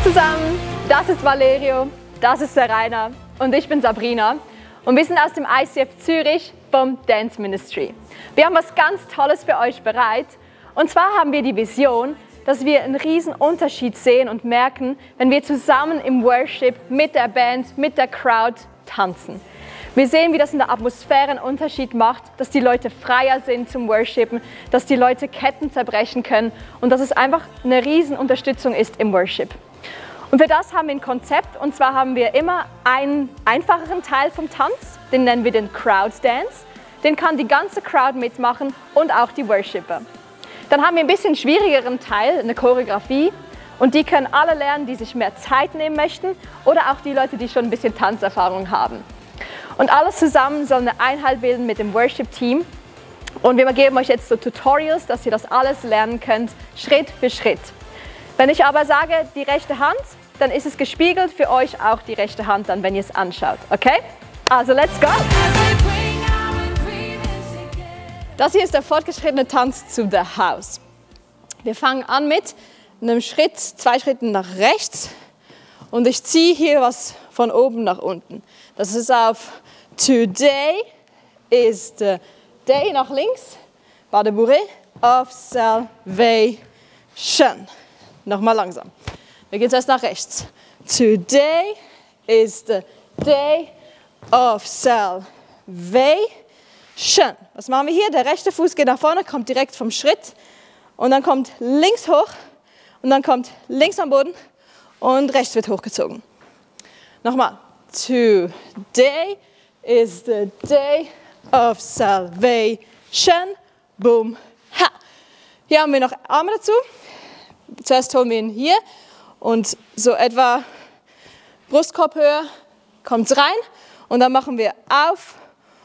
zusammen, das ist Valerio, das ist der Rainer und ich bin Sabrina und wir sind aus dem ICF Zürich vom Dance Ministry. Wir haben was ganz Tolles für euch bereit und zwar haben wir die Vision, dass wir einen riesen Unterschied sehen und merken, wenn wir zusammen im Worship mit der Band, mit der Crowd tanzen. Wir sehen, wie das in der Atmosphäre einen Unterschied macht, dass die Leute freier sind zum Worshipen, dass die Leute Ketten zerbrechen können und dass es einfach eine riesen Unterstützung ist im Worship. Und für das haben wir ein Konzept und zwar haben wir immer einen einfacheren Teil vom Tanz, den nennen wir den Crowd Dance. Den kann die ganze Crowd mitmachen und auch die Worshipper. Dann haben wir ein bisschen schwierigeren Teil, eine Choreografie und die können alle lernen, die sich mehr Zeit nehmen möchten oder auch die Leute, die schon ein bisschen Tanzerfahrung haben. Und alles zusammen soll eine Einheit bilden mit dem Worship-Team. Und wir geben euch jetzt so Tutorials, dass ihr das alles lernen könnt, Schritt für Schritt. Wenn ich aber sage, die rechte Hand, dann ist es gespiegelt für euch auch die rechte Hand, dann, wenn ihr es anschaut. Okay? Also, let's go! Das hier ist der fortgeschrittene Tanz zu The House. Wir fangen an mit einem Schritt, 2 Schritten nach rechts. Und ich ziehe hier was von oben nach unten. Das ist auf Today is the day nach links, pas de bourrée, of salvation. Nochmal langsam. Wir gehen zuerst nach rechts. Today is the day of salvation. Was machen wir hier? Der rechte Fuß geht nach vorne, kommt direkt vom Schritt und dann kommt links hoch und dann kommt links am Boden und rechts wird hochgezogen. Nochmal. Today is the day of salvation. Boom. Ha. Hier haben wir noch Arme dazu. Zuerst holen wir ihn hier und so etwa Brustkorbhöhe kommt es rein und dann machen wir auf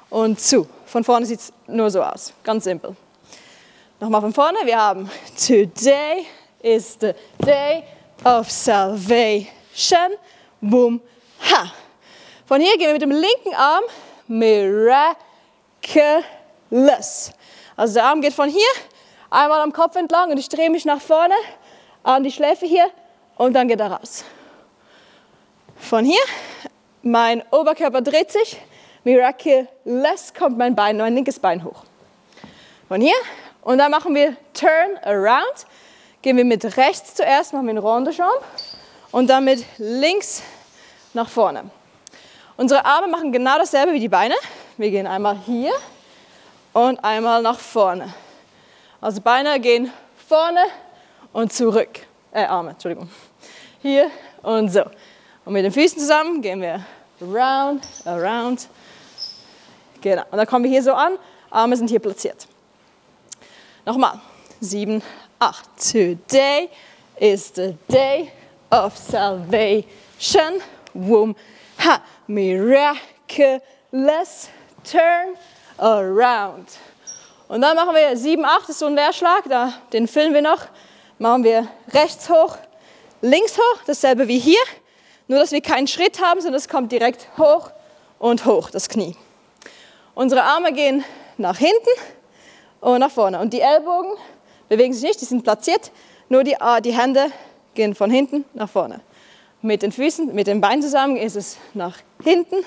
und zu. Von vorne sieht es nur so aus. Ganz simpel. Nochmal von vorne. Wir haben Today is the day of salvation. Boom. Ha. Von hier gehen wir mit dem linken Arm miraculous. Also der Arm geht von hier einmal am Kopf entlang und ich drehe mich nach vorne an die Schläfe hier und dann geht er raus. Von hier, mein Oberkörper dreht sich, miraculous kommt mein linkes Bein hoch. Von hier und dann machen wir Turn Around. Gehen wir mit rechts zuerst, machen wir eine Rond de Jambe und dann mit links nach vorne. Unsere Arme machen genau dasselbe wie die Beine. Wir gehen einmal hier und einmal nach vorne. Also Beine gehen vorne und zurück. Arme, Entschuldigung. Hier und so. Und mit den Füßen zusammen gehen wir around, around. Genau. Und dann kommen wir hier so an. Arme sind hier platziert. Nochmal. 7, 8. Today is the day of salvation. Womb. Ha. Miraculous turn around. Und dann machen wir 7, 8, ist so ein Leerschlag, den filmen wir noch. Machen wir rechts hoch, links hoch, dasselbe wie hier. Nur, dass wir keinen Schritt haben, sondern es kommt direkt hoch und hoch, das Knie. Unsere Arme gehen nach hinten und nach vorne. Und die Ellbogen bewegen sich nicht, die sind platziert. Nur die Hände gehen von hinten nach vorne. Mit den Füßen, mit den Beinen zusammen ist es nach hinten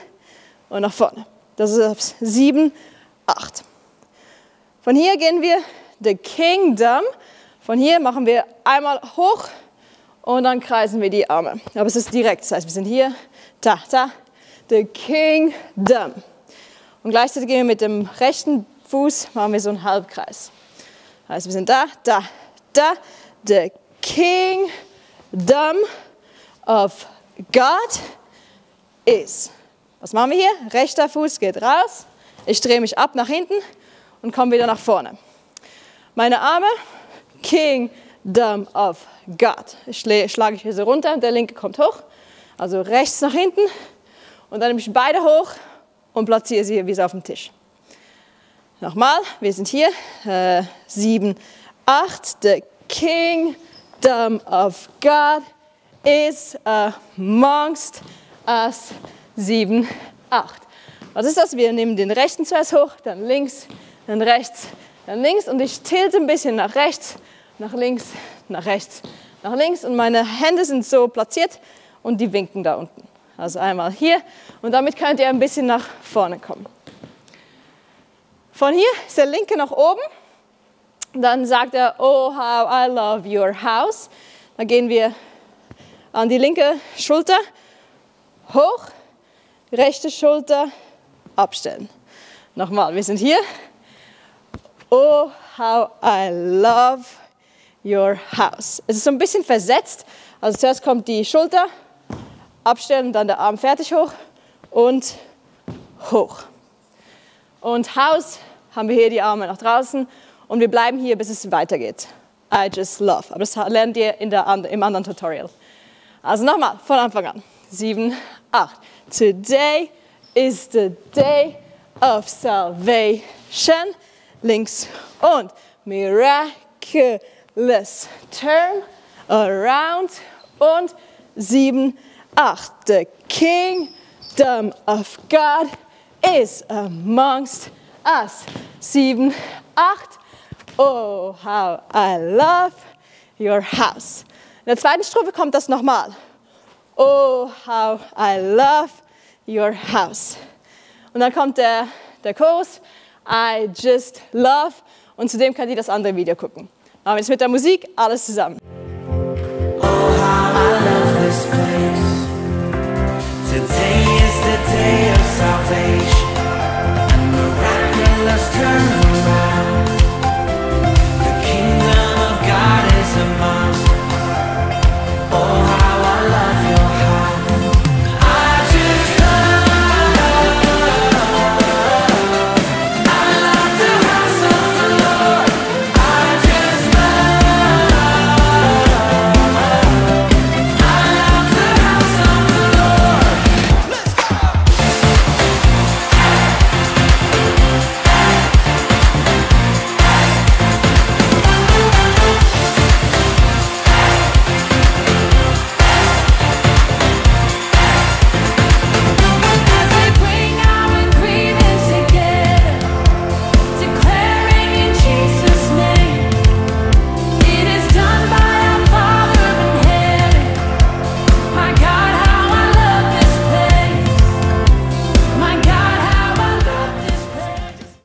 und nach vorne. Das ist auf 7, 8. Von hier gehen wir the Kingdom. Von hier machen wir einmal hoch und dann kreisen wir die Arme. Aber es ist direkt, das heißt, wir sind hier, da, the Kingdom. Und gleichzeitig gehen wir mit dem rechten Fuß, machen wir so einen Halbkreis. Das heißt, wir sind da, the Kingdom of God is. Was machen wir hier? Rechter Fuß geht raus, ich drehe mich ab nach hinten und komme wieder nach vorne. Meine Arme, Kingdom of God. Schlage ich hier so runter und der linke kommt hoch. Also rechts nach hinten und dann nehme ich beide hoch und platziere sie hier wie so auf dem Tisch. Nochmal, wir sind hier, 7, 8. The Kingdom of God is amongst us. 7, 8. Was ist das? Wir nehmen den rechten zuerst hoch, dann links, dann rechts, dann links und ich tilte ein bisschen nach rechts, nach links, nach rechts, nach links und meine Hände sind so platziert und die winken da unten. Also einmal hier und damit könnt ihr ein bisschen nach vorne kommen. Von hier ist der linke nach oben. Dann sagt er, oh, how I love your house. Dann gehen wir an die linke Schulter, hoch, rechte Schulter, abstellen. Nochmal, wir sind hier. Oh, how I love your house. Es ist so ein bisschen versetzt. Also zuerst kommt die Schulter, abstellen, dann der Arm fertig hoch und hoch. Und House haben wir hier die Arme nach draußen und wir bleiben hier, bis es weitergeht. I just love. Aber das lernt ihr im anderen Tutorial. Also nochmal, von Anfang an. 7, 8. Today is the day of salvation. Links und miraculous. Turn around und 7, 8. The kingdom of God is amongst us. 7, 8. Oh, how I love your house. In der zweiten Strophe kommt das nochmal. Oh, how I love your house. Und dann kommt der Chorus. I just love. Und zudem könnt ihr das andere Video gucken. Aber jetzt mit der Musik alles zusammen.